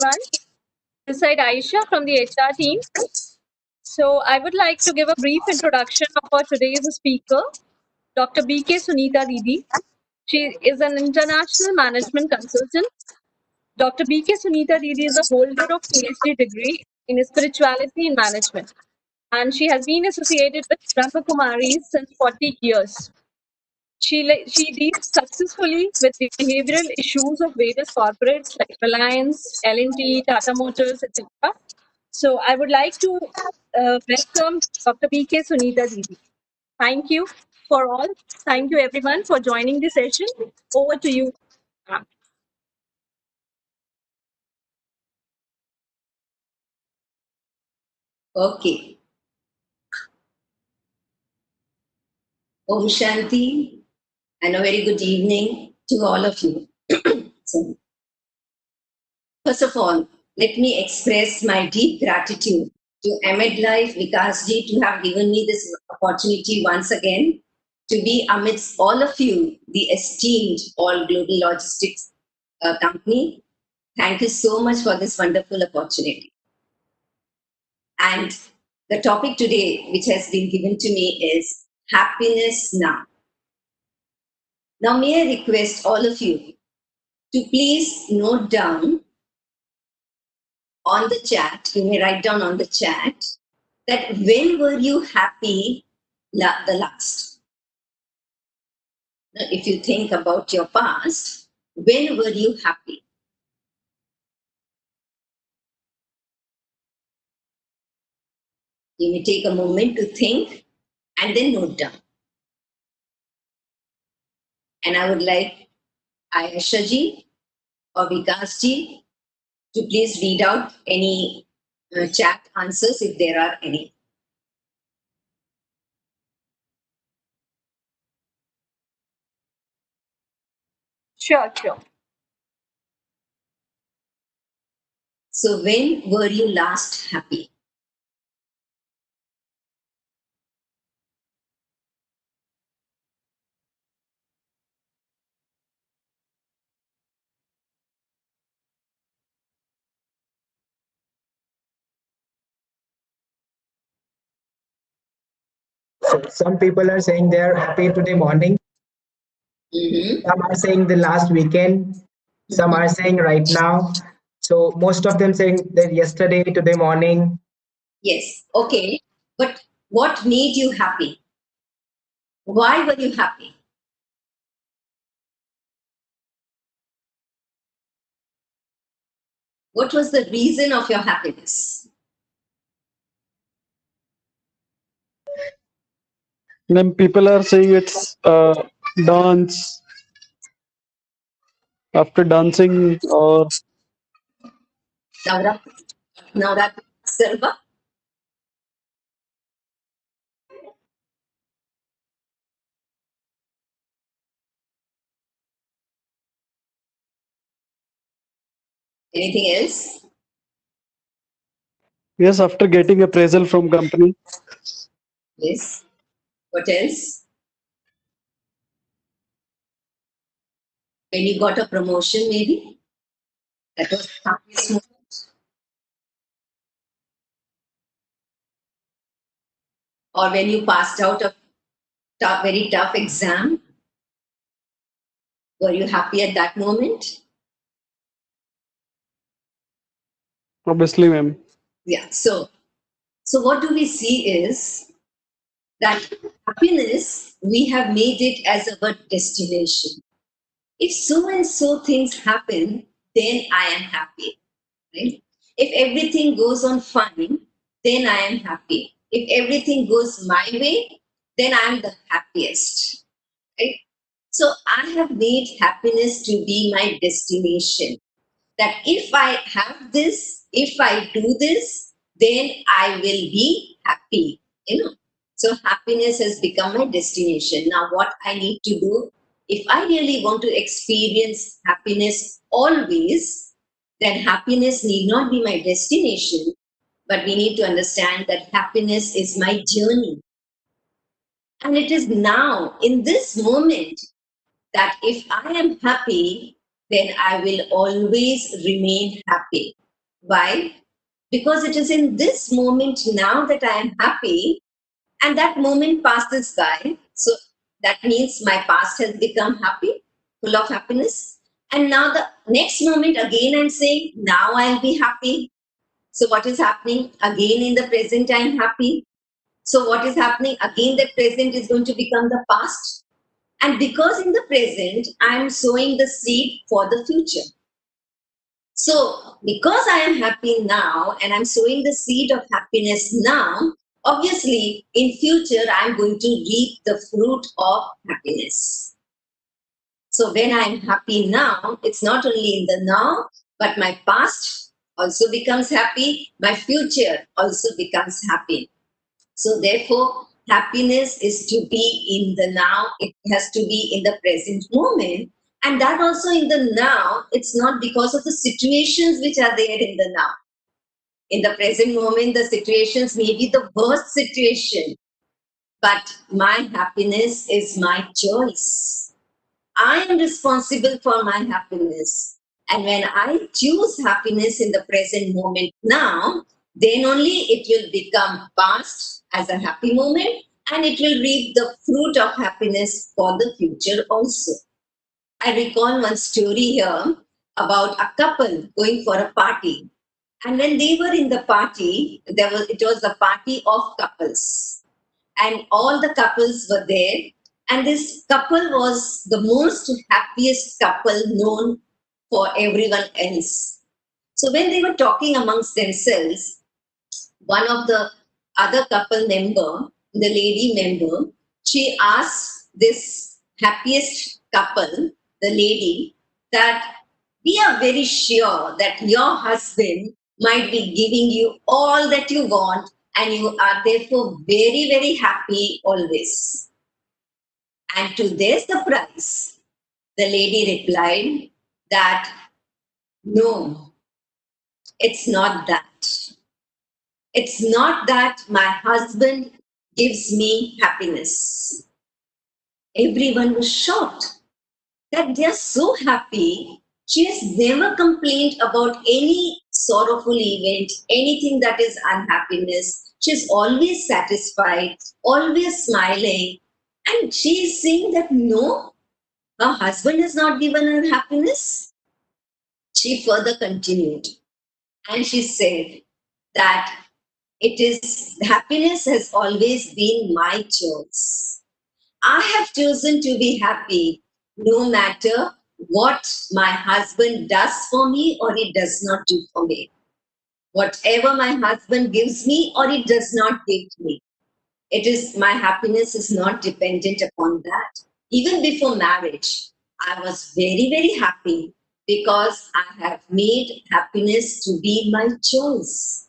everyone. This side Aisha from the HR team. So I would like to give a brief introduction of our today's speaker, Dr. BK Sunita Didi. She is an international management consultant. Dr. BK Sunita Didi is a holder of PhD degree in spirituality and management, and she has been associated with Brahma Kumaris since 40 years. She deals successfully with behavioral issues of various corporates like Reliance, L&T, Tata Motors, etc. So I would like to welcome Dr. BK Sunita Didi. Thank you for all. Thank you everyone for joining the session. Over to you. Okay. Om Shanti and a very good evening to all of you. So, first of all, let me express my deep gratitude to Emedlife Vikasji to have given me this opportunity once again to be amidst all of you, the esteemed All Global Logistics company. Thank you so much for this wonderful opportunity. And the topic today, which has been given to me, is happiness now. Now, may I request all of you to please note down on the chat, you may write down on the chat, that when were you happy the last? Now, if you think about your past, when were you happy? You may take a moment to think and then note down. And I would like Ayesha ji or Vikas ji to please read out any chat answers if there are any. Sure. So when were you last happy? So some people are saying they are happy today morning. Some are saying the last weekend. Some are saying right now. So most of them saying that yesterday, today morning. Yes, okay. But what made you happy? Why were you happy? What was the reason of your happiness? Then people are saying it's dance after dancing or Navrat Sarva? Anything else? yes, after getting appraisal from company. Yes. What else? When you got a promotion, maybe? That was the happiest moment. Or when you passed out a very tough exam? Were you happy at that moment? Obviously, ma'am. Yeah. So what do we see is that happiness, we have made it as our destination. If so and so things happen, then I am happy. Right? If everything goes on fine, then I am happy. If everything goes my way, then I am the happiest. Right? So I have made happiness to be my destination. That if I have this, if I do this, then I will be happy. So happiness has become my destination. Now, what I need to do, if I really want to experience happiness always, then happiness need not be my destination, but we need to understand that happiness is my journey. And it is now, in this moment, that if I am happy, then I will always remain happy. Why? Because it is in this moment now that I am happy, and that moment passes by. So that means my past has become happy, full of happiness. And now the next moment again I'm saying, now I'll be happy. So what is happening? Again in the present I'm happy. So what is happening? Again the present is going to become the past. And because in the present I'm sowing the seed for the future. So, because I am happy now and I'm sowing the seed of happiness now, obviously in future I'm going to reap the fruit of happiness. So, when I'm happy now, it's not only in the now, but my past also becomes happy, my future also becomes happy. So, therefore, happiness is to be in the now, it has to be in the present moment. And that also in the now, it's not because of the situations which are there in the now. In the present moment, the situations may be the worst situation, but my happiness is my choice. I am responsible for my happiness. And when I choose happiness in the present moment now, then only it will become past as a happy moment and it will reap the fruit of happiness for the future also. I recall one story here about a couple going for a party. And when they were in the party, it was a party of couples and all the couples were there. And this couple was the most happiest couple known for everyone else. So when they were talking amongst themselves, one of the other couple member, the lady member, she asked this happiest couple, the lady, that we are very sure that your husband might be giving you all that you want and you are therefore very, very happy always. And to their surprise, the lady replied that no, it's not that. It's not that my husband gives me happiness. Everyone was shocked that they are so happy. She has never complained about any sorrowful event, anything that is unhappiness. She's always satisfied, always smiling. And she is saying that no, her husband has not given her happiness. She further continued and she said that it is happiness has always been my choice. I have chosen to be happy no matter what my husband does for me or he does not do for me. Whatever my husband gives me or he does not give me. It is my happiness is not dependent upon that. Even before marriage, I was very, very happy because I have made happiness to be my choice.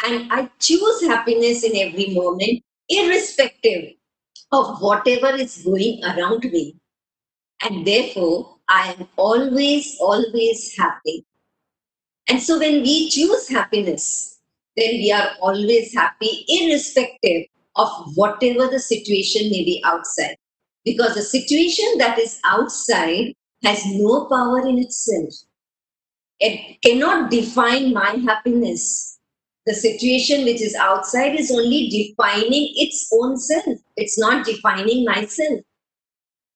And I choose happiness in every moment, irrespective of whatever is going around me. And therefore, I am always, always happy. And so when we choose happiness, then we are always happy, irrespective of whatever the situation may be outside. Because the situation that is outside has no power in itself. It cannot define my happiness. The situation which is outside is only defining its own self. It's not defining myself.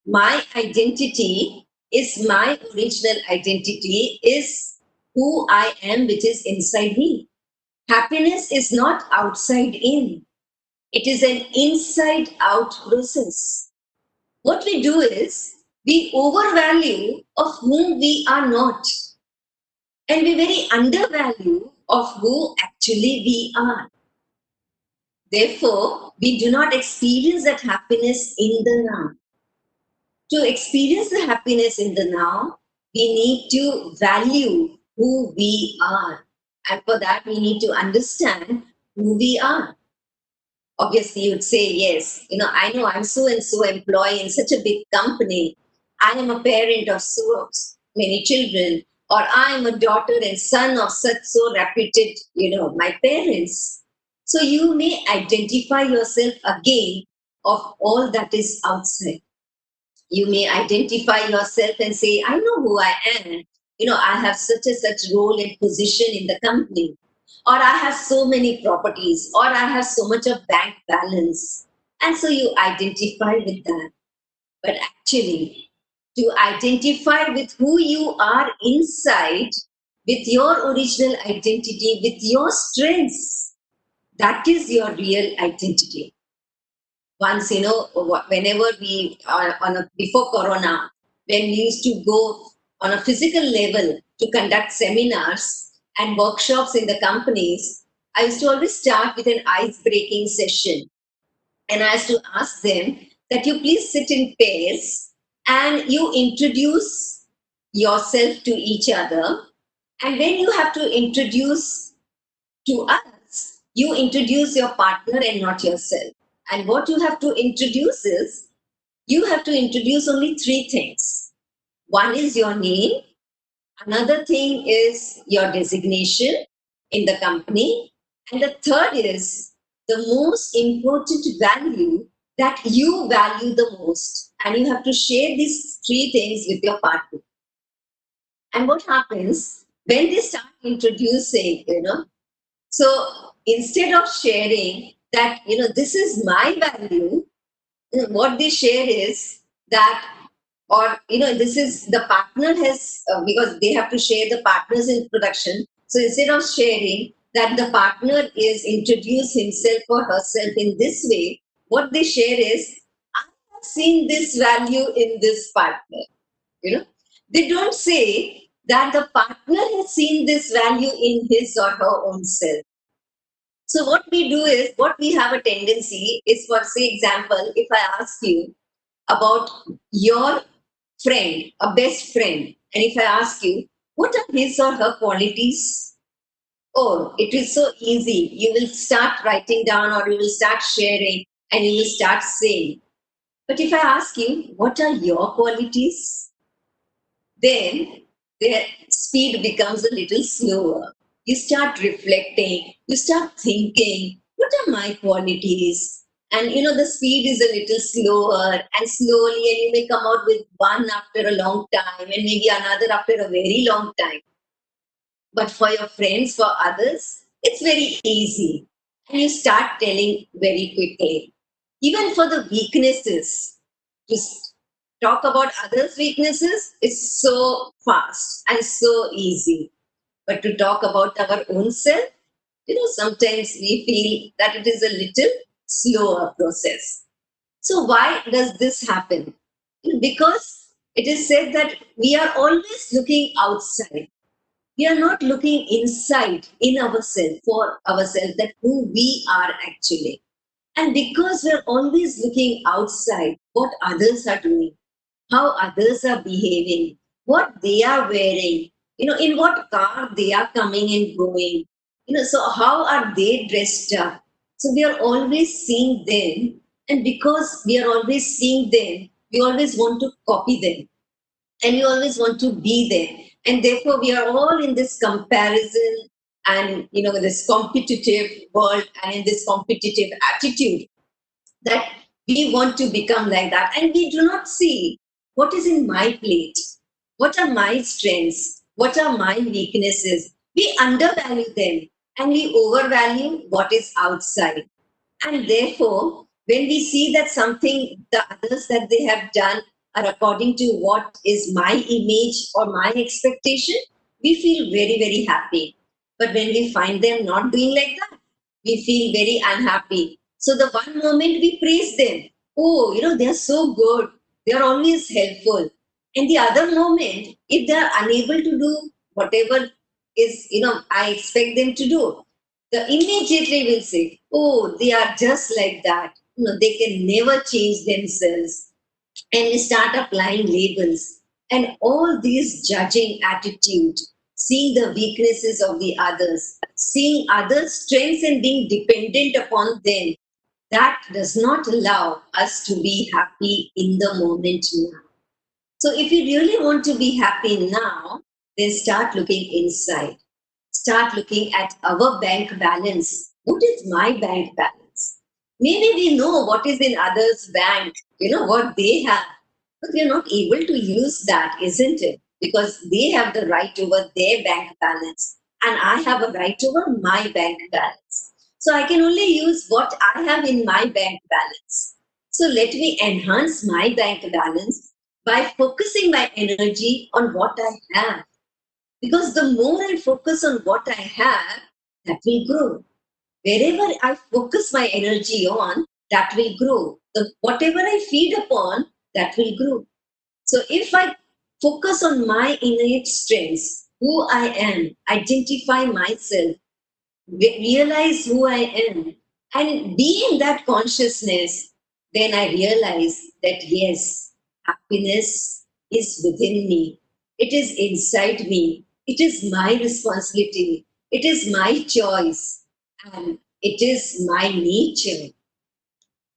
My identity is my original identity, is who I am, which is inside me. Happiness is not outside in, it is an inside out process. What we do is we overvalue of whom we are not, and we very undervalue of who actually we are. Therefore, we do not experience that happiness in the now. To experience the happiness in the now, we need to value who we are. And for that, we need to understand who we are. Obviously, you'd say, yes, I know I'm so and so employee in such a big company. I am a parent of so many children, or I am a daughter and son of such so reputed, my parents. So you may identify yourself again of all that is outside. You may identify yourself and say, I know who I am. I have such and such role and position in the company, or I have so many properties, or I have so much of bank balance. And so you identify with that. But actually, to identify with who you are inside, with your original identity, with your strengths, that is your real identity. Once, whenever we are before Corona, when we used to go on a physical level to conduct seminars and workshops in the companies, I used to always start with an ice breaking session. And I used to ask them that you please sit in pairs and you introduce yourself to each other. And when you have to introduce to us, you introduce your partner and not yourself. And what you have to introduce is, you have to introduce only three things. One is your name, another thing is your designation in the company, and the third is the most important value that you value the most. And you have to share these three things with your partner. And what happens when they start introducing, so instead of sharing that, this is my value, what they share is that, or, this is the partner has, because they have to share the partner's introduction. So instead of sharing that the partner is introduce himself or herself in this way, what they share is, I have seen this value in this partner. They don't say that the partner has seen this value in his or her own self. So what we do is, what we have a tendency is, for say example, if I ask you about your friend, a best friend, and if I ask you, what are his or her qualities? Oh, it is so easy. You will start writing down, or you will start sharing, and you will start saying. But if I ask you, what are your qualities? Then the speed becomes a little slower. You start reflecting, you start thinking, what are my qualities? And the speed is a little slower, and slowly, and you may come out with one after a long time, and maybe another after a very long time. But for your friends, for others, it's very easy. And you start telling very quickly. Even for the weaknesses, just talk about others' weaknesses is so fast and so easy. But to talk about our own self, sometimes we feel that it is a little slower process. So why does this happen? Because it is said that we are always looking outside. We are not looking inside in ourselves, for ourselves, that who we are actually. And because we're always looking outside, what others are doing, how others are behaving, what they are wearing, in what car they are coming and going, so how are they dressed up? So we are always seeing them. And because we are always seeing them, we always want to copy them. And we always want to be there. And therefore, we are all in this comparison and, this competitive world and in this competitive attitude that we want to become like that. And we do not see what is in my plate, what are my strengths, what are my weaknesses. We undervalue them and we overvalue what is outside. And therefore, when we see that something, the others that they have done are according to what is my image or my expectation, we feel very, very happy. But when we find them not doing like that, we feel very unhappy. So the one moment we praise them, oh, they're so good, they're always helpful. And the other moment, if they're unable to do whatever is, I expect them to do, the immediately will say, oh, they are just like that. They can never change themselves. And we start applying labels. And all these judging attitude, seeing the weaknesses of the others, seeing others' strengths and being dependent upon them, that does not allow us to be happy in the moment now. So if you really want to be happy now, then start looking inside. Start looking at our bank balance. What is my bank balance? Maybe we know what is in others' bank, what they have, but we are not able to use that, isn't it? because they have the right over their bank balance and I have a right over my bank balance. So I can only use what I have in my bank balance. So let me enhance my bank balance by focusing my energy on what I have. Because the more I focus on what I have, that will grow. Wherever I focus my energy on, that will grow. Whatever I feed upon, that will grow. So if I focus on my innate strengths, who I am, identify myself, realize who I am, and be in that consciousness, then I realize that yes, happiness is within me. It is inside me. It is my responsibility. It is my choice. And it is my nature.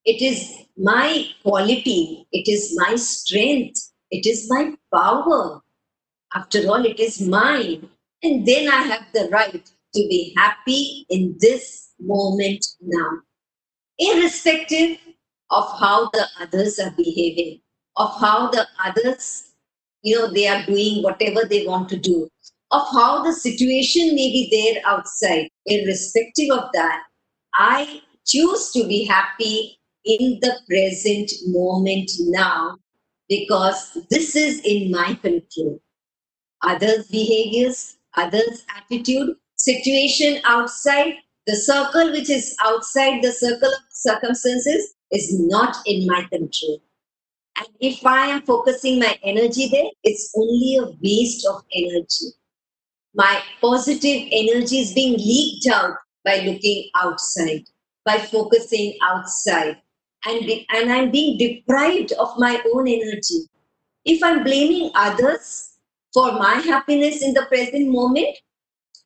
It is my quality. It is my strength. It is my power. After all, it is mine. And then I have the right to be happy in this moment now, irrespective of how the others are behaving, of how the others, they are doing whatever they want to do, of how the situation may be there outside. Irrespective of that, I choose to be happy in the present moment now because this is in my control. Others' behaviors, others' attitude, situation outside, the circle which is outside the circle of circumstances is not in my control. And if I am focusing my energy there, it's only a waste of energy. My positive energy is being leaked out by looking outside, by focusing outside. And I'm being deprived of my own energy. If I'm blaming others for my happiness in the present moment,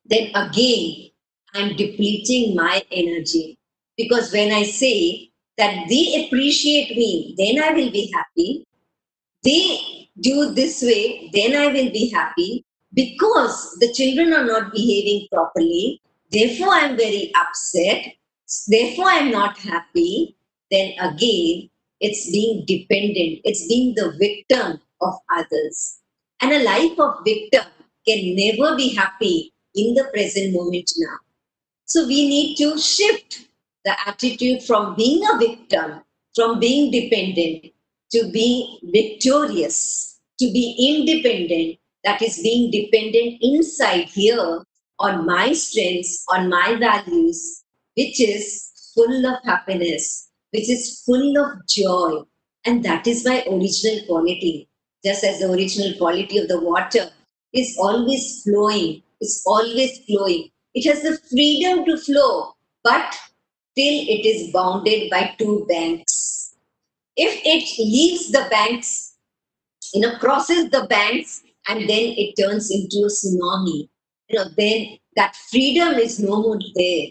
then again, I'm depleting my energy. Because when I say that they appreciate me, then I will be happy. They do this way, then I will be happy. Because the children are not behaving properly, therefore I'm very upset. Therefore I'm not happy. Then again, it's being dependent. It's being the victim of others. And a life of victim can never be happy in the present moment now. So we need to shift the attitude from being a victim, from being dependent, to being victorious, to be independent, that is being dependent inside here on my strengths, on my values, which is full of happiness, which is full of joy. And that is my original quality. Just as the original quality of the water is always flowing, it's always flowing. It has the freedom to flow, but till it is bounded by two banks. If it leaves the banks, crosses the banks, and then it turns into a tsunami, then that freedom is no more there.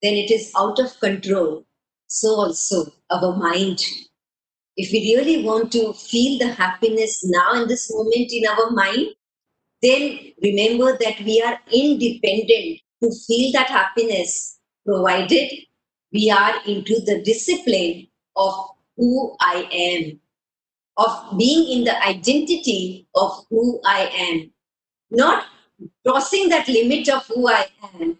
Then it is out of control. So also our mind. If we really want to feel the happiness now in this moment in our mind, then remember that we are independent to feel that happiness, provided we are into the discipline of who I am, of being in the identity of who I am, not crossing that limit of who I am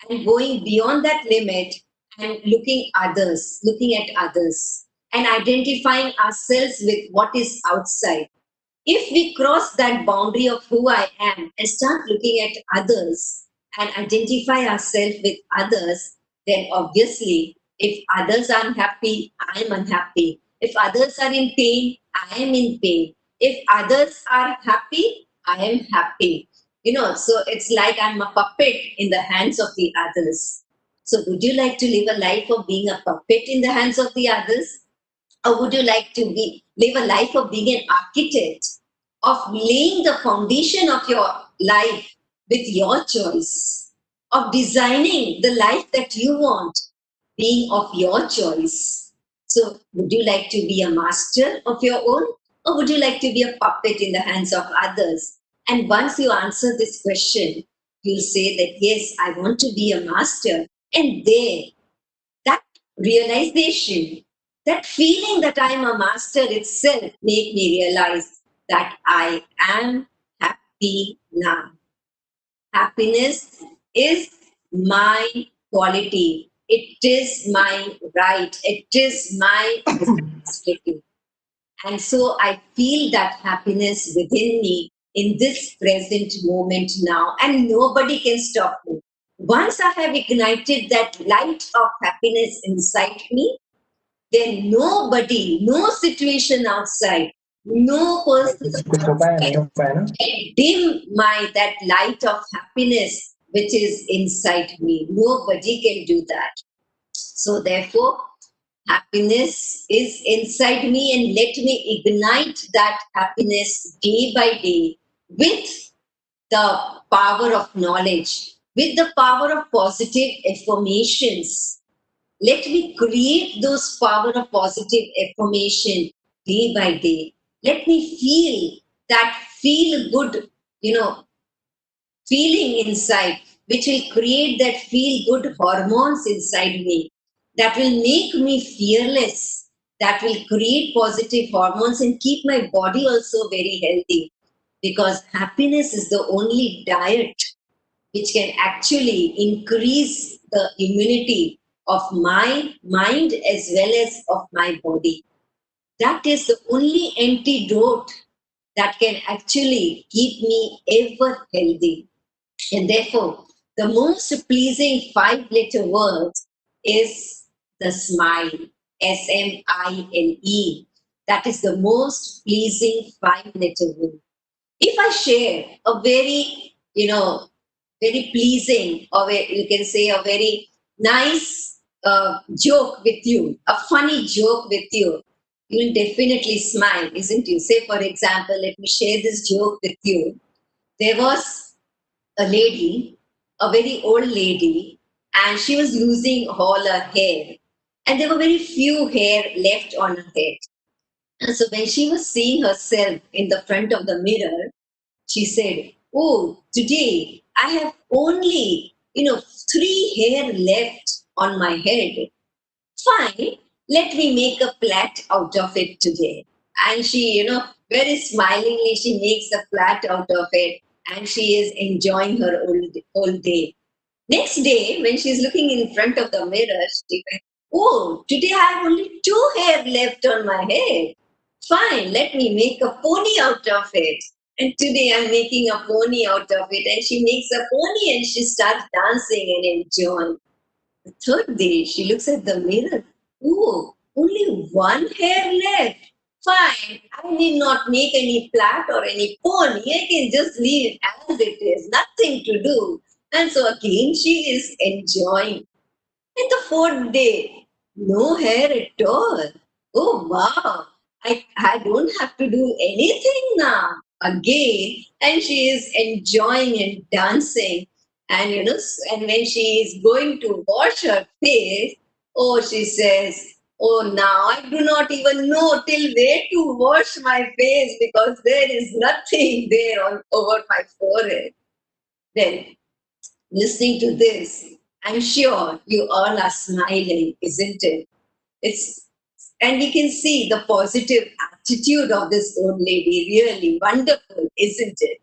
and going beyond that limit and looking at others and identifying ourselves with what is outside. If we cross that boundary of who I am and start looking at others and identify ourselves with others, then obviously, if others are unhappy, I am unhappy. If others are in pain, I am in pain. If others are happy, I am happy. So it's like I'm a puppet in the hands of the others. So would you like to live a life of being a puppet in the hands of the others? Or would you like to live a life of being an architect, of laying the foundation of your life with your choice, of designing the life that you want, being of your choice? So, would you like to be a master of your own, or would you like to be a puppet in the hands of others? And once you answer this question, you'll say that, yes, I want to be a master. And there, that realization, that feeling that I'm a master itself, make me realize that I am happy. happy now. Happiness is my quality. It is my right. It is my responsibility. And so I feel that happiness within me in this present moment now, and nobody can stop me. Once I have ignited that light of happiness inside me, then nobody, no situation outside, no person can dim that light of happiness which is inside me. Nobody can do that. So therefore, happiness is inside me, and let me ignite that happiness day by day with the power of knowledge, with the power of positive affirmations. Let me create those power of positive affirmation day by day. Let me feel that feel good, feeling inside, which will create that feel good hormones inside me, that will make me fearless, that will create positive hormones and keep my body also very healthy. Because happiness is the only diet which can actually increase the immunity of my mind as well as of my body. That is the only antidote that can actually keep me ever healthy. And therefore, the most pleasing 5 letter word is the smile. SMILE. That is the most pleasing 5 letter word. If I share a very, very pleasing, or you can say a very nice joke with you, a funny joke with you, you will definitely smile, isn't you? Say, for example, let me share this joke with you. There was a lady, a very old lady, and she was losing all her hair. And there were very few hair left on her head. And so when she was seeing herself in the front of the mirror, she said, "Oh, today I have only, 3 hair left on my head. Fine, let me make a plait out of it today." And she, very smilingly, she makes a plait out of it, and she is enjoying her whole day. Next day, when she's looking in front of the mirror, she went, "Oh, today I have only 2 hair left on my head. Fine, let me make a pony out of it. And today I'm making a pony out of it." And she makes a pony and she starts dancing and enjoying. The third day, she looks at the mirror. "Oh, only 1 hair left. Fine, I need not make any plait or any pony. I can just leave it as it is, nothing to do." And so again, she is enjoying. And the fourth day, no hair at all. Oh wow, I don't have to do anything now. Again, and she is enjoying and dancing. And and when she is going to wash her face, oh, she says, "Oh, now I do not even know till where to wash my face because there is nothing there on over my forehead." Then, listening to this, I'm sure you all are smiling, isn't it? It's and we can see the positive attitude of this old lady. Really wonderful, isn't it?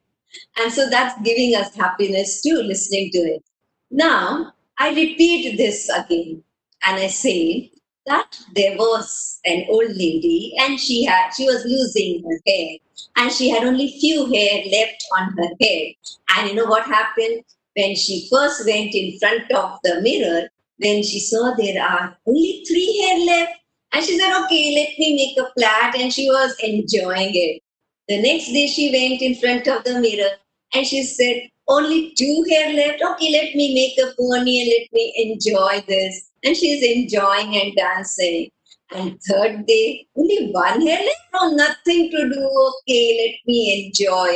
And so that's giving us happiness too, listening to it. Now, I repeat this again and I say that there was an old lady and she was losing her hair and she had only few hair left on her head. And you know what happened? When she first went in front of the mirror, when she saw there are only 3 hair left, and she said, "Okay, let me make a plait," and she was enjoying it. The next day she went in front of the mirror and she said, "Only 2 hair left. Okay, let me make a pony and let me enjoy this." And she's enjoying and dancing. And third day, only 1 hair left. No, nothing to do. Okay, let me enjoy.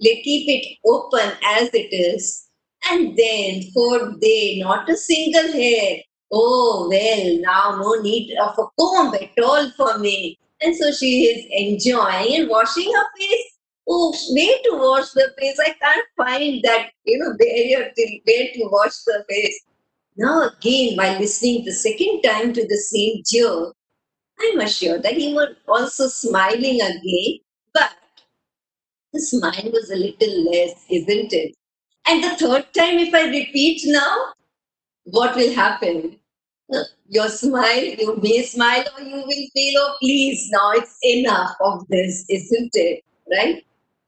Let keep it open as it is. And then fourth day, not a single hair. Oh, well, now no need of a comb at all for me. And so she is enjoying and washing her face. Oh, where to wash the face? I can't find that, barrier till where to wash the face. Now again, while listening the second time to the same joke, I'm assured that he was also smiling again. But the smile was a little less, isn't it? And the third time, if I repeat now, what will happen? Your smile, you may smile or you will feel, oh, please, now it's enough of this, isn't it? Right?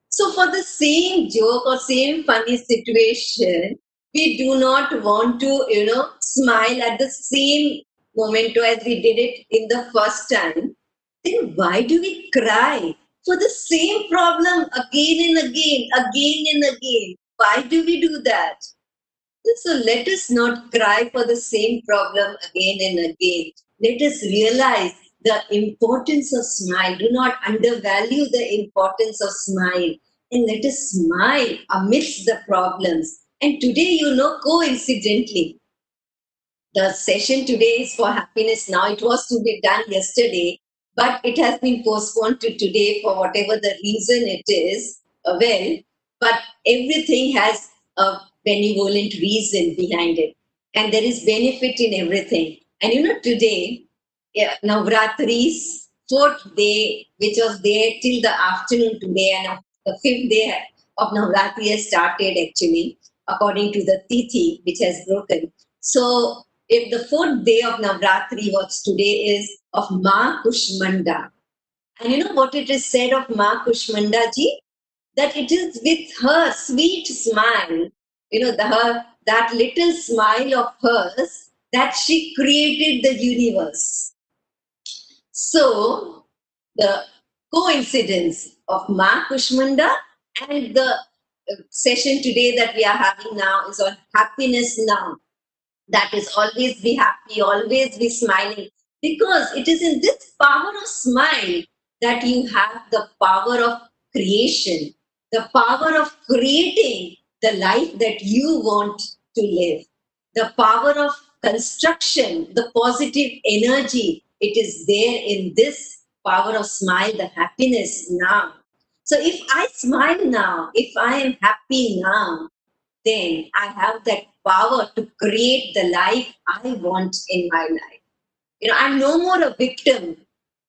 So, for the same joke or same funny situation, we do not want to, smile at the same momento as we did it in the first time. Then why do we cry for the same problem again and again, again and again? Why do we do that? So let us not cry for the same problem again and again. Let us realize the importance of smile. Do not undervalue the importance of smile. And let us smile amidst the problems. And today, coincidentally, the session today is for happiness now. It was to be done yesterday, but it has been postponed to today for whatever the reason it is. But everything has a benevolent reason behind it. And there is benefit in everything. And today, Navratri's fourth day, which was there till the afternoon today, and the fifth day of Navratri has started actually, according to the Tithi, which has broken. So, if the fourth day of Navratri, was today, is of Ma Kushmanda. And you know what it is said of Ma Kushmanda ji? That it is with her sweet smile, that little smile of hers, that she created the universe. So, the coincidence of Ma Kushmanda and the session today that we are having now is on happiness now. That is, always be happy, always be smiling, because it is in this power of smile that you have the power of creation, the power of creating the life that you want to live, the power of construction, the positive energy. It is there in this power of smile, the happiness now. So if I smile now, if I am happy now, then I have that power to create the life I want in my life. I'm no more a victim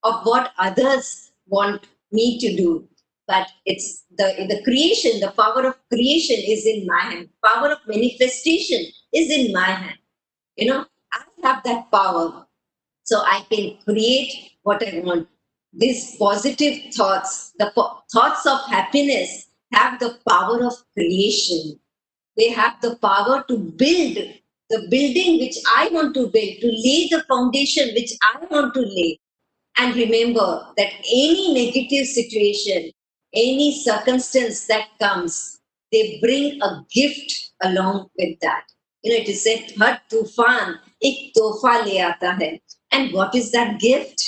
of what others want me to do, but it's the creation, the power of creation is in my hand. Power of manifestation is in my hand. I have that power, so I can create what I want. These positive thoughts, the thoughts of happiness, have the power of creation. They have the power to build the building which I want to build, to lay the foundation which I want to lay. And remember that any negative situation, any circumstance that comes, they bring a gift along with that. It is said, "Har tufan ek tohfa le aata hai." And what is that gift?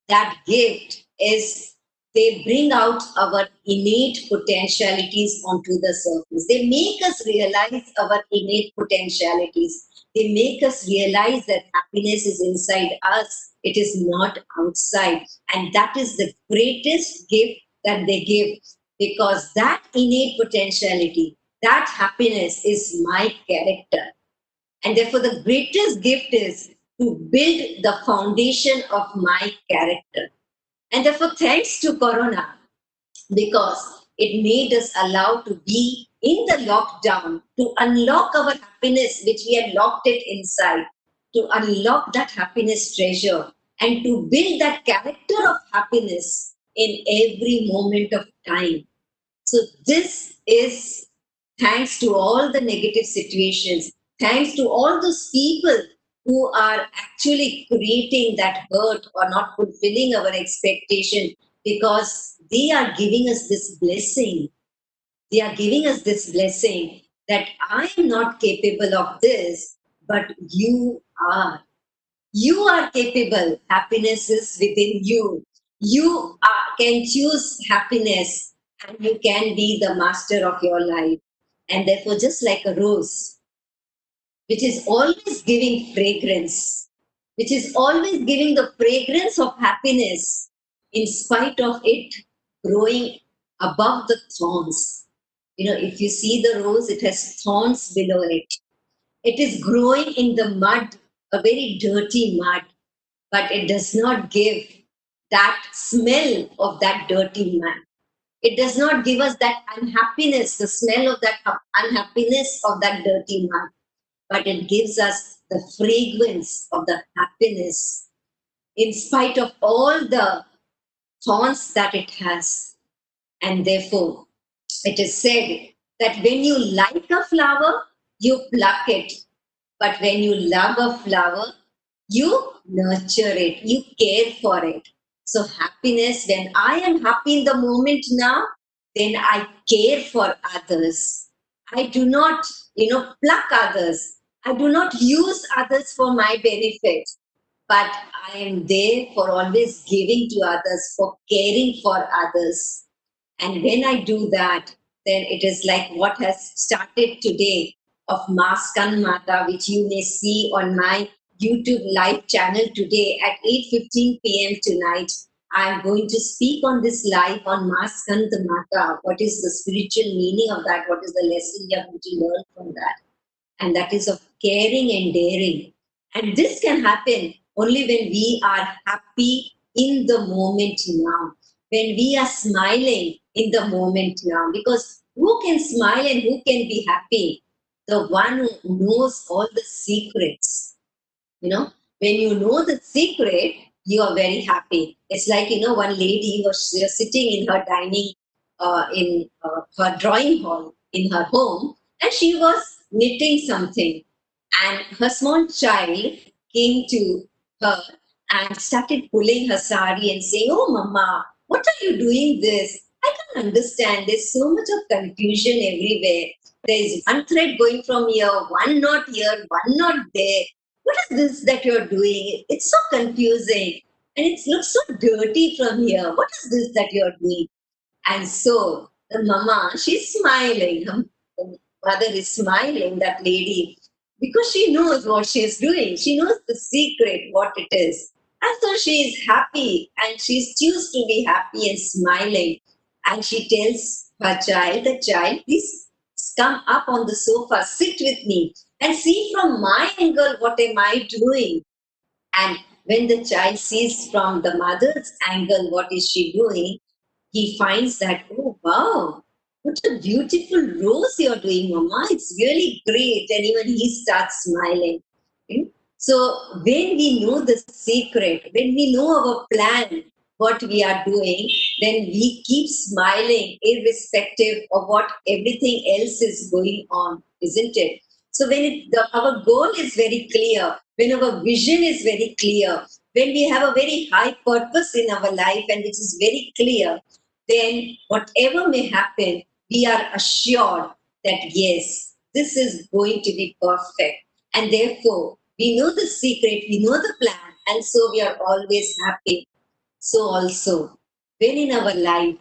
That gift is, they bring out our innate potentialities onto the surface. They make us realize our innate potentialities. They make us realize that happiness is inside us. It is not outside. And that is the greatest gift that they give, because that innate potentiality, that happiness is my character. And therefore, the greatest gift is to build the foundation of my character. And therefore, thanks to Corona, because it made us allow to be in the lockdown, to unlock our happiness, which we had locked it inside, to unlock that happiness treasure, and to build that character of happiness in every moment of time. So this is thanks to all the negative situations, thanks to all those people who are actually creating that hurt or not fulfilling our expectation, because they are giving us this blessing. They are giving us this blessing that I am not capable of this, but you are. You are capable. Happiness is within you. You can choose happiness, and you can be the master of your life. And therefore, just like a rose, which is always giving fragrance, which is always giving the fragrance of happiness, in spite of it growing above the thorns. If you see the rose, it has thorns below it. It is growing in the mud, a very dirty mud, but it does not give that smell of that dirty mud. It does not give us that unhappiness, the smell of that unhappiness of that dirty mud, but it gives us the fragrance of the happiness in spite of all the thorns that it has. And therefore, it is said that when you like a flower, you pluck it. But when you love a flower, you nurture it, you care for it. So, happiness, when I am happy in the moment now, then I care for others. I do not, pluck others. I do not use others for my benefit, but I am there for always giving to others, for caring for others. And when I do that, then it is like what has started today of Maskan Mata, which you may see on my YouTube live channel today at 8:15 p.m. tonight. I'm going to speak on this live on Maskan Mata. What is the spiritual meaning of that? What is the lesson you are going to learn from that? And that is of caring and daring. And this can happen only when we are happy in the moment now, when we are smiling in the moment now. Because who can smile and who can be happy? The one who knows all the secrets. When you know the secret, you are very happy. It's like, one lady was sitting in her dining, in her drawing hall in her home, and she was knitting something. And her small child came to her and started pulling her sari and saying, "Oh, Mama, what are you doing this? I can't understand. There's so much of confusion everywhere. There is one thread going from here, one not here, one not there. What is this that you're doing? It's so confusing. And it looks so dirty from here. What is this that you're doing?" And so the mama, she's smiling. Her mother is smiling, that lady, because she knows what she's doing. She knows the secret, what it is. And so she is happy and she's choose to be happy and smiling. And she tells her child, the child, please come up on the sofa, sit with me and see from my angle what am I doing. And when the child sees from the mother's angle what is she doing, he finds that, oh wow, what a beautiful rose you're doing, Mama. It's really great. And even he starts smiling. Okay? So when we know the secret, when we know our plan, what we are doing, then we keep smiling irrespective of what everything else is going on, isn't it? So when our goal is very clear, when our vision is very clear, when we have a very high purpose in our life and which is very clear, then whatever may happen, we are assured that yes, this is going to be perfect. And therefore, we know the secret, we know the plan, and so we are always happy. So also, when in our life,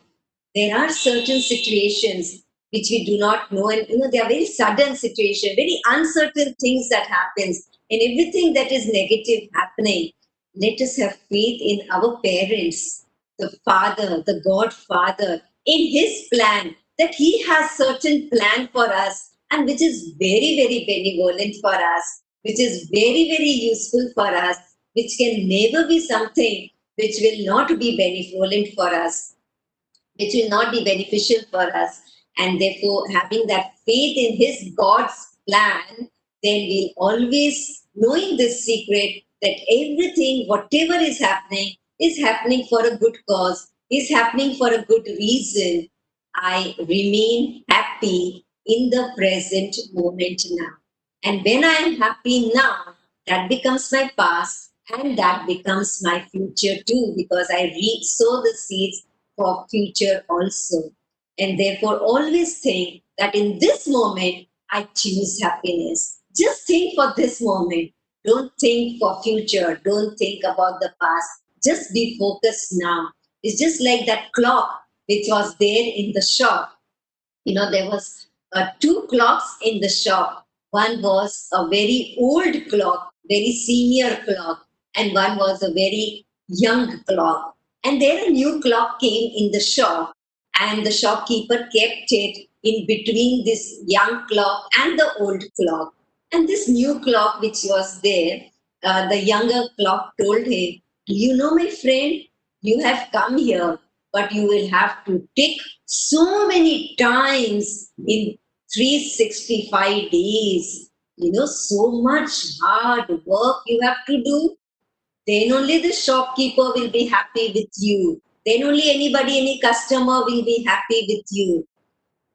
there are certain situations which we do not know, and they are very sudden situations, very uncertain things that happens, and everything that is negative happening. Let us have faith in our parents, the Father, the God Father, in His plan, that He has certain plan for us, and which is very, very benevolent for us, which is very, very useful for us, which can never be something which will not be benevolent for us, which will not be beneficial for us. And therefore, having that faith in His God's plan, then we'll always knowing this secret that everything, whatever is happening for a good cause, is happening for a good reason. I remain happy in the present moment now. And when I am happy now, that becomes my past and that becomes my future too, because I sow the seeds for future also. And therefore, always think that in this moment, I choose happiness. Just think for this moment. Don't think for future. Don't think about the past. Just be focused now. It's just like that clock which was there in the shop. There was two clocks in the shop. One was a very old clock, very senior clock, and one was a very young clock. And then a new clock came in the shop, and the shopkeeper kept it in between this young clock and the old clock. And this new clock which was there, the younger clock told him, "Do you know, my friend, you have come here but you will have to tick so many times in 365 days. So much hard work you have to do. Then only the shopkeeper will be happy with you. Then only any customer will be happy with you.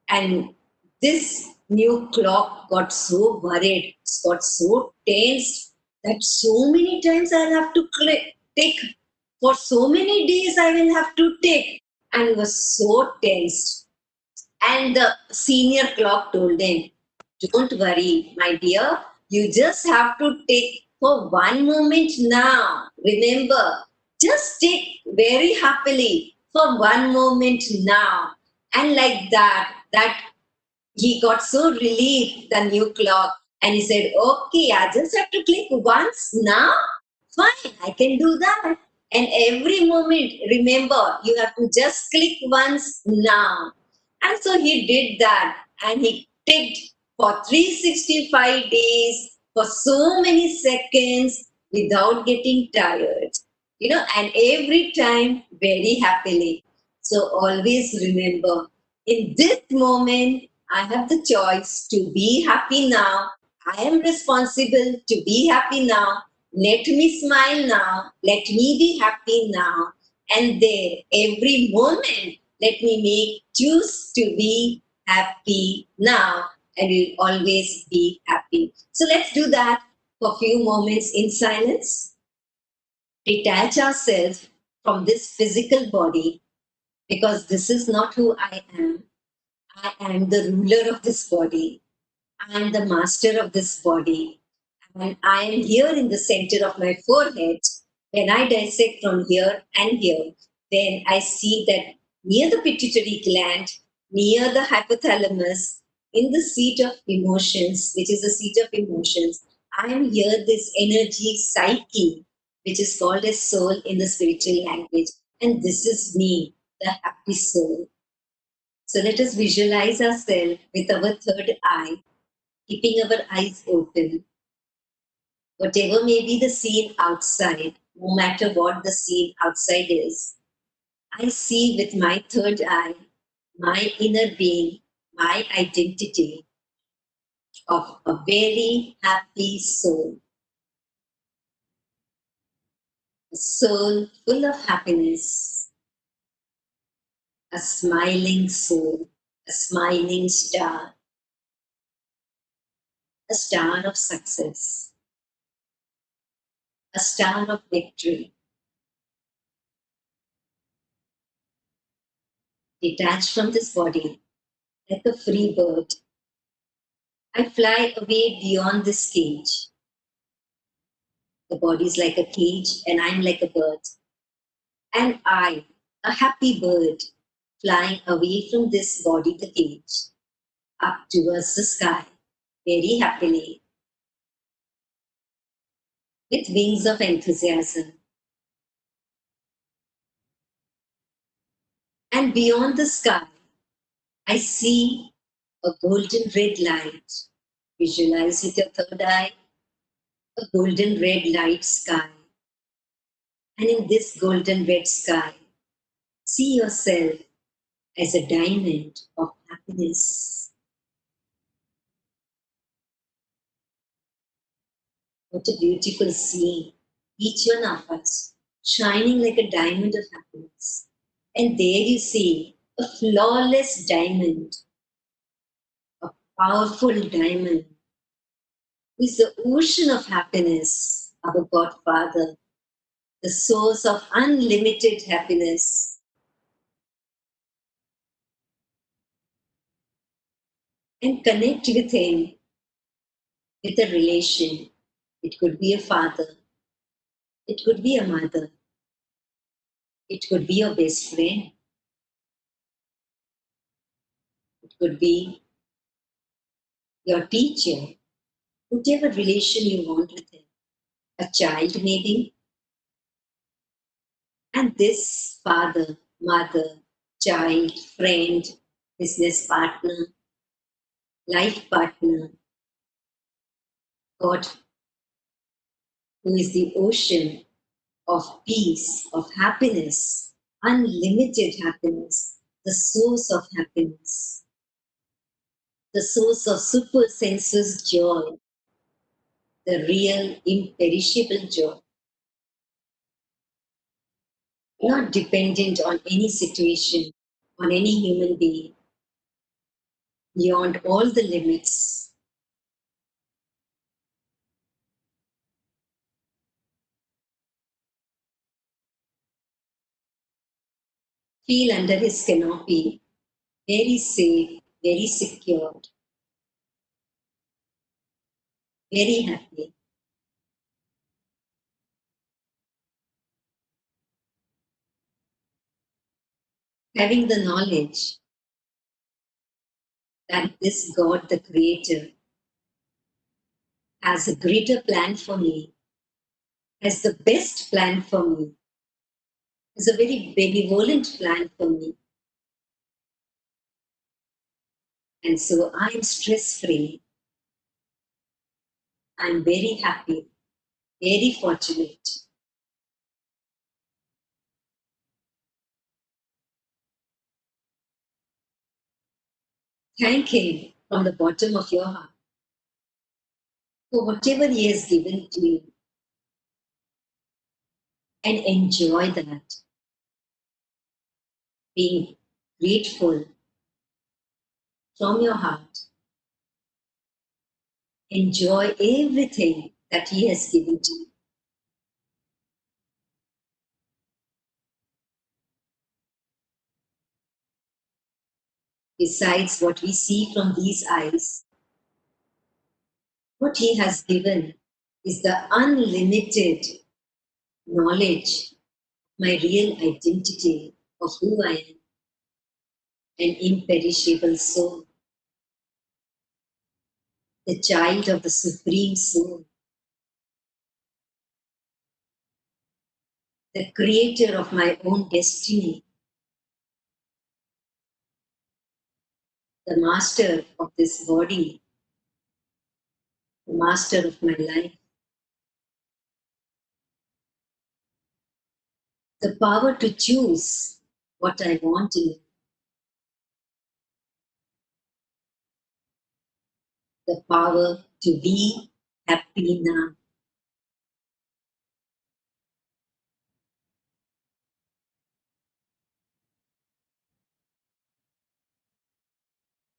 And this new clock got so worried, got so tense that so many times I'll have to tick. For so many days I will have to tick, and was so tensed. And the senior clock told them, don't worry, my dear, you just have to tick for one moment now. Remember, just tick very happily for one moment now. And like that he got so relieved, the new clock, and he said, okay, I just have to click once now. Fine, I can do that. And every moment, remember, you have to just click once now. And so he did that, and he ticked for 365 days, for so many seconds, without getting tired. And every time very happily. So always remember, in this moment, I have the choice to be happy now. I am responsible to be happy now. Let me smile now. Let me be happy now. And there, every moment, let me choose to be happy now. And we'll always be happy. So let's do that for a few moments in silence. Detach ourselves from this physical body, because this is not who I am. I am the ruler of this body. I am the master of this body. And I am here in the center of my forehead. When I dissect from here and here, then I see that near the pituitary gland, near the hypothalamus, in the seat of emotions, which is the seat of emotions, I am here this energy psyche, which is called as soul in the spiritual language. And this is me, the happy soul. So let us visualize ourselves with our third eye, keeping our eyes open. Whatever may be the scene outside, no matter what the scene outside is, I see with my third eye my inner being, my identity of a very happy soul. A soul full of happiness, a smiling soul, a smiling star, a star of success, a star of victory. Detached from this body, like a free bird, I fly away beyond this cage. The body is like a cage, and I'm like a bird. And I, a happy bird, flying away from this body, the cage, up towards the sky, very happily, with wings of enthusiasm. And beyond the sky, I see a golden red light. Visualize with your third eye a golden red light sky. And in this golden red sky, see yourself as a diamond of happiness. What a beautiful scene. Each one of us shining like a diamond of happiness. And there you see a flawless diamond, a powerful diamond, who is the ocean of happiness, our Godfather, the source of unlimited happiness. And connect with him with a relation. It could be a father, it could be a mother, it could be your best friend, it could be your teacher, whatever relation you want with him, a child maybe. And this father, mother, child, friend, business partner, life partner, God, who is the ocean of peace, of happiness, unlimited happiness, the source of happiness, the source of super sensuous joy, the real imperishable joy, not dependent on any situation, on any human being, beyond all the limits. Feel under his canopy, very safe, very secured, very happy. Having the knowledge that this God, the Creator, has a greater plan for me, has the best plan for me, has a very benevolent plan for me. And so I'm stress free. I'm very happy, very fortunate. Thank Him from the bottom of your heart for whatever He has given to you and enjoy that. Being grateful from your heart. Enjoy everything that He has given to you. Besides what we see from these eyes, what He has given is the unlimited knowledge, my real identity of who I am, an imperishable soul, the child of the Supreme Soul, the creator of my own destiny, the master of this body, the master of my life, the power to choose what I want in life, the power to be happy now.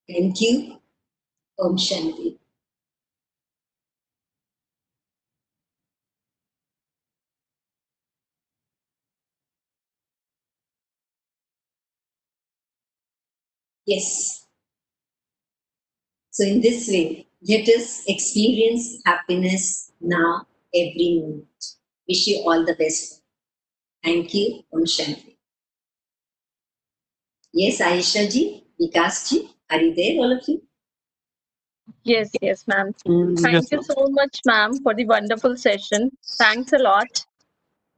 Thank you. Om Shanti. Yes. So in this way, let us experience happiness now, every moment. Wish you all the best. Thank you. Om Shanti. Yes, Aisha ji, Vikas ji, are you there, all of you? Yes, ma'am. Yes, Thank you ma'am. so much, ma'am, for the wonderful session. Thanks a lot.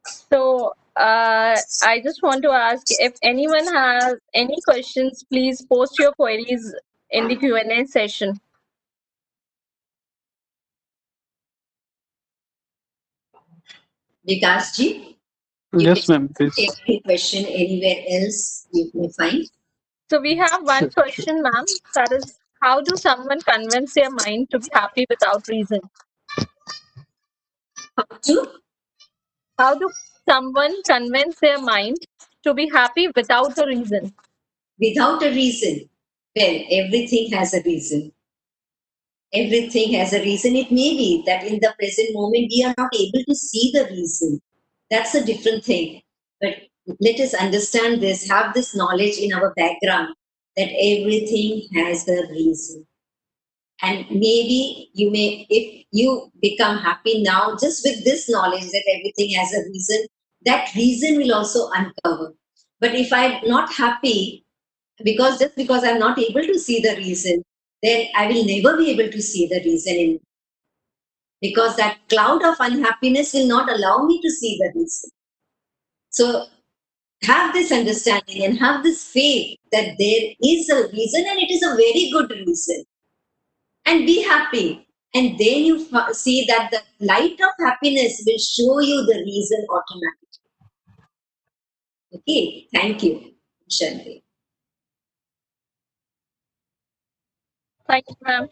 So, I just want to ask if anyone has any questions, please post your queries in the Q&A session. Vikas ji, Yes, ma'am. take Please. any question anywhere else you may find. So we have one Sure, question, ma'am. That is, how do someone convince their mind to be happy without reason? How to? How do someone convince their mind to be happy without a reason? Without a reason. Well, everything has a reason. Everything has a reason. It may be that in the present moment we are not able to see the reason. That's a different thing. But let us understand this, have this knowledge in our background that everything has a reason. And maybe you may, if you become happy now, just with this knowledge that everything has a reason, that reason will also uncover. But if I'm not happy, because I'm not able to see the reason, then I will never be able to see the reason in, because that cloud of unhappiness will not allow me to see the reason. So have this understanding and have this faith that there is a reason and it is a very good reason. And be happy. And then you see that the light of happiness will show you the reason automatically. Okay, thank you, Shanti. Thank you, ma'am.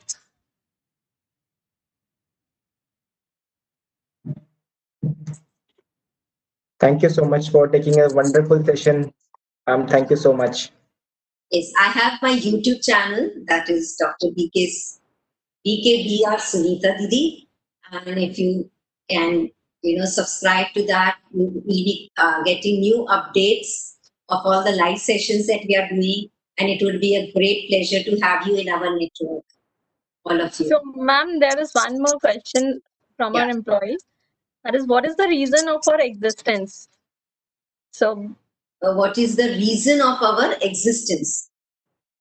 Thank you so much for taking a wonderful session. Thank you so much. Yes, I have my YouTube channel, that is Dr. BKBR Sunita Didi. And if you can, subscribe to that, you will be getting new updates of all the live sessions that we are doing. And it would be a great pleasure to have you in our network, all of you. So, ma'am, there is one more question from Yeah. our employee. That is, what is the reason of our existence? So, What is the reason of our existence?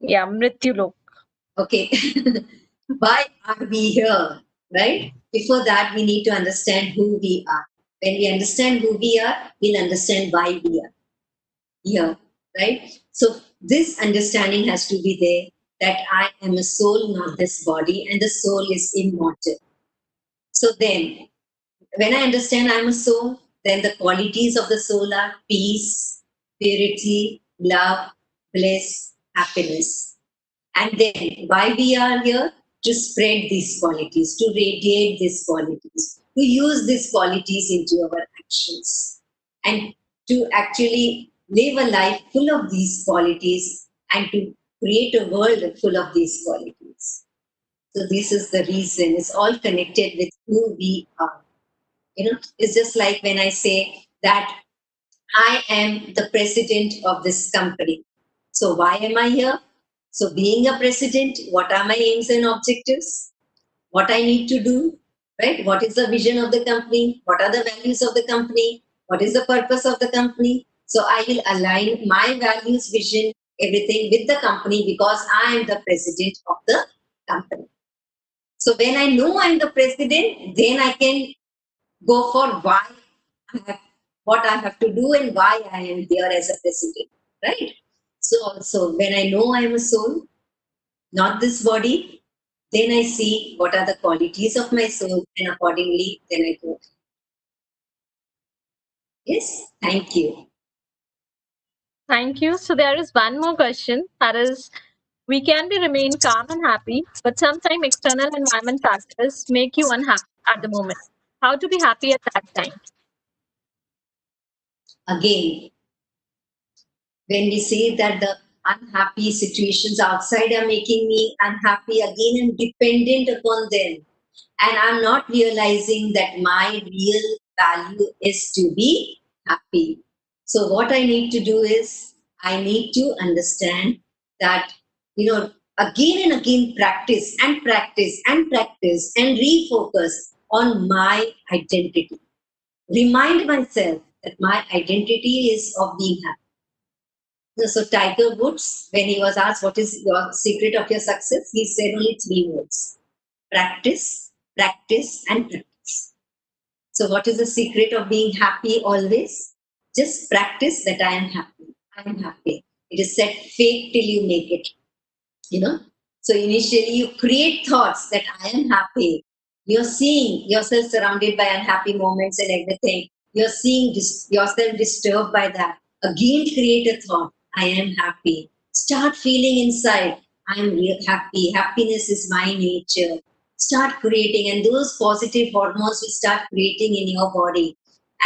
yeah, Mrityu Lok. Okay. Why are we here? Right? Before that, we need to understand who we are. When we understand who we are, we'll understand why we are here. Right? So, this understanding has to be there that I am a soul, not this body, and the soul is immortal. So, then, when I understand I'm a soul, then the qualities of the soul are peace, purity, love, bliss, happiness. And then why we are here? To spread these qualities, to radiate these qualities, to use these qualities into our actions, and to actually live a life full of these qualities and to create a world full of these qualities. So this is the reason. It's all connected with who we are. It's just like when I say that I am the president of this company. So why am I here? So being a president, what are my aims and objectives? What I need to do, right? What is the vision of the company? What are the values of the company? What is the purpose of the company? So I will align my values, vision, everything with the company because I am the president of the company. So when I know I'm the president, then I can go for why I have, what I have to do and why I am here as a president, right? So also when I know I am a soul, not this body, then I see what are the qualities of my soul and accordingly then I go. Yes, thank you. Thank you. So, there is one more question. That is, we can be remain calm and happy, but sometimes external environment factors make you unhappy at the moment. How to be happy at that time? Again, when we say that the unhappy situations outside are making me unhappy, again I'm dependent upon them. And I'm not realizing that my real value is to be happy. So, what I need to do is, I need to understand that, again and again practice and practice and practice and refocus on my identity. Remind myself that my identity is of being happy. So Tiger Woods, when he was asked what is your secret of your success, he said only three words: practice, practice, and practice. So, what is the secret of being happy always? Just practice that I am happy. I am happy. It is said, fake till you make it. You know. So initially, you create thoughts that I am happy. You're seeing yourself surrounded by unhappy moments and everything. You're seeing yourself disturbed by that. Again, create a thought: I am happy. Start feeling inside: I am happy. Happiness is my nature. Start creating, and those positive hormones will start creating in your body.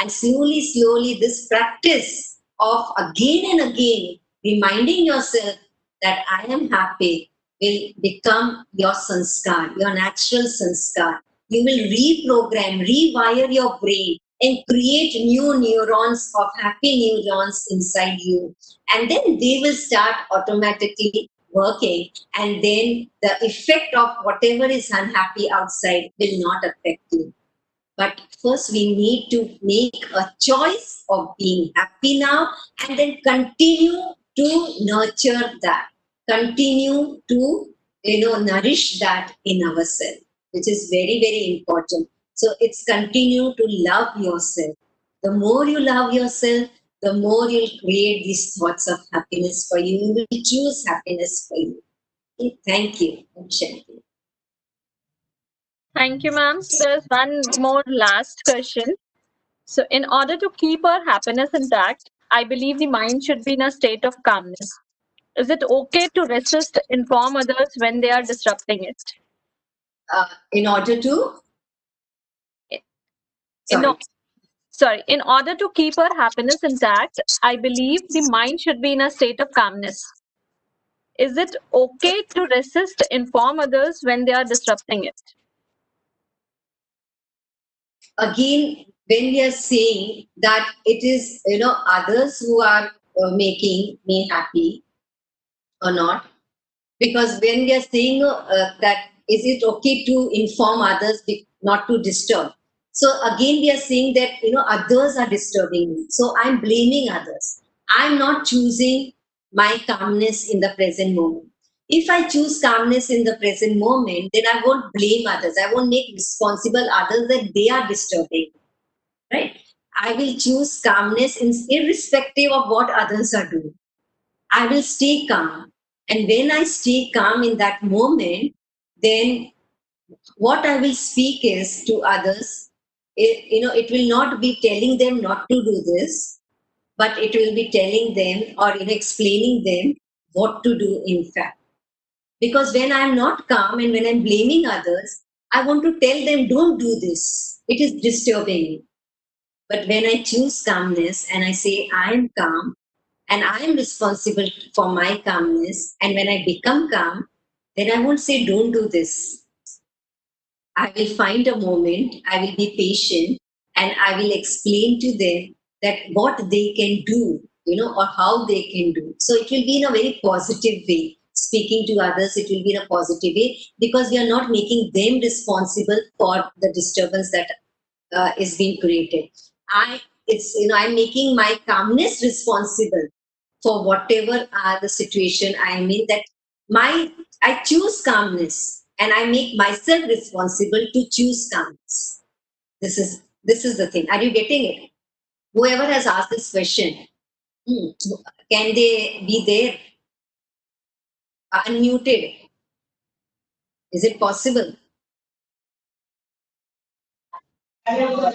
And slowly, slowly, this practice of again and again reminding yourself that I am happy will become your sanskar, your natural sanskar. You will reprogram, rewire your brain and create new neurons of happy neurons inside you. And then they will start automatically working. And then the effect of whatever is unhappy outside will not affect you. But first, we need to make a choice of being happy now and then continue to nurture that, continue to, nourish that in ourselves, which is very, very important. So it's continue to love yourself. The more you love yourself, the more you'll create these thoughts of happiness for you. You will choose happiness for you. Okay, thank you, Shanti. Thank you, ma'am. So, there's one more last question. So, in order to keep our happiness intact, I believe the mind should be in a state of calmness. Is it okay to resist, inform others when they are disrupting it? In order to, In, sorry, in order to keep our happiness intact, I believe the mind should be in a state of calmness. Is it okay to resist, inform others when they are disrupting it? again, when we are saying that it is, others who are making me happy or not, because when we are saying that is it okay to inform others not to disturb, so again we are saying that others are disturbing me, so I'm blaming others. I'm not choosing my calmness in the present moment. If I choose calmness in the present moment, then I won't blame others, I won't make responsible others that they are disturbing, right? I will choose calmness irrespective of what others are doing. I will stay calm. And when I stay calm in that moment, then what I will speak is to others, it will not be telling them not to do this, but it will be telling them or explaining them what to do in fact. Because when I'm not calm and when I'm blaming others, I want to tell them, don't do this. It is disturbing me. But when I choose calmness and I say, I am calm, and I am responsible for my calmness. And when I become calm, then I won't say, don't do this. I will find a moment, I will be patient, and I will explain to them that what they can do, or how they can do. So it will be in a very positive way. Speaking to others, it will be in a positive way because we are not making them responsible for the disturbance that is being created. I'm making my calmness responsible for whatever the situation I'm in. That I choose calmness and I make myself responsible to choose calmness. This is the thing. Are you getting it? Whoever has asked this question, hmm, can they be there unmuted? Is it possible? Hello.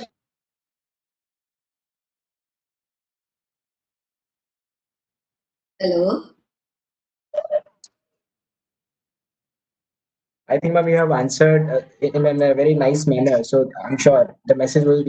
I think, ma'am, you have answered in a very nice manner. So I'm sure the message will